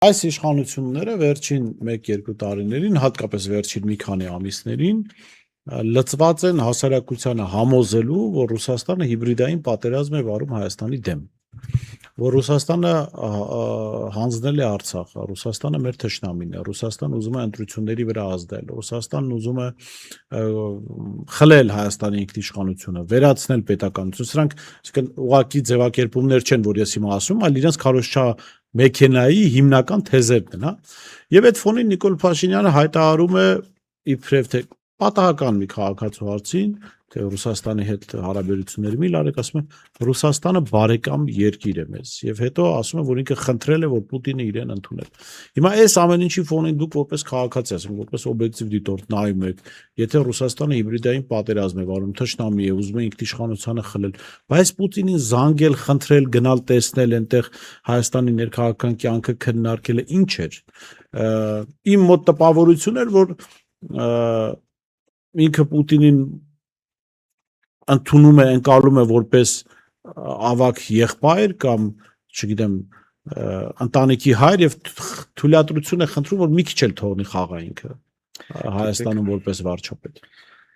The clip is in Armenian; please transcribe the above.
Այս իշխանությունները վերջին 1-2 տարիներին, հատկապես վերջին մի քանի ամիսներին լծված են հասարակությանը համոզելու, որ Ռուսաստանը հիբրիդային պատերազմ է վարում Հայաստանի դեմ, որ Ռուսաստանը հանձնել է Արցախը, Ռուսաստանը մեր թշնամին է, Ռուսաստանը ուզում է ընտրությունների վրա ազդել, Ռուսաստանն ուզում է խլել Հայաստանի ինքնիշխանությունը, վերացնել պետականություն, սրանք ուղղակի ձևակերպումներ չեն, որ ես հիմա ասում, այլ իրենց քարոզչա մեքենայի հիմնական թեզերն են, հա։ Եվ այդ ֆոնին Նիկոլ Փաշինյանը հայտարարում է իբրև թե պատահական մի քաղաքացու հարցին, թե Ռուսաստանի հետ հարաբերությունների մի լարեք, ասում է Ռուսաստանը բարեկամ երկիր է մեզ, եւ հետո ասում է, որ ինքը խնդրել է, որ Պուտինը իրեն ընդունել։ Հիմա այս ամեն ինչի ֆոնին դուք որպես քաղաքացի, ասենք, որպես օբյեկտիվ դիտորդ նայում եք, եթե Ռուսաստանը հիբրիդային պատերազմ է վարում, թշնամի է, ուզում է ինքնիշխանությանը խլել, բայց Պուտինին զանգել, խնդրել, գնալ տեսնել այնտեղ Հայաստանի ներքաղաքական կյանքը քննարկելը ինչ էր։ Իմ մոտ տպավորություն էր, որ ինքը Պուտինին ընդունում է, ընկալում է որպես ավակ եղբայր կամ, չգիտեմ, ընտանիքի հայր եւ թույլատրություն է խնդրում, որ մի քիչ էլ թողնի խաղա ինքը Հայաստանում որպես վարչապետ։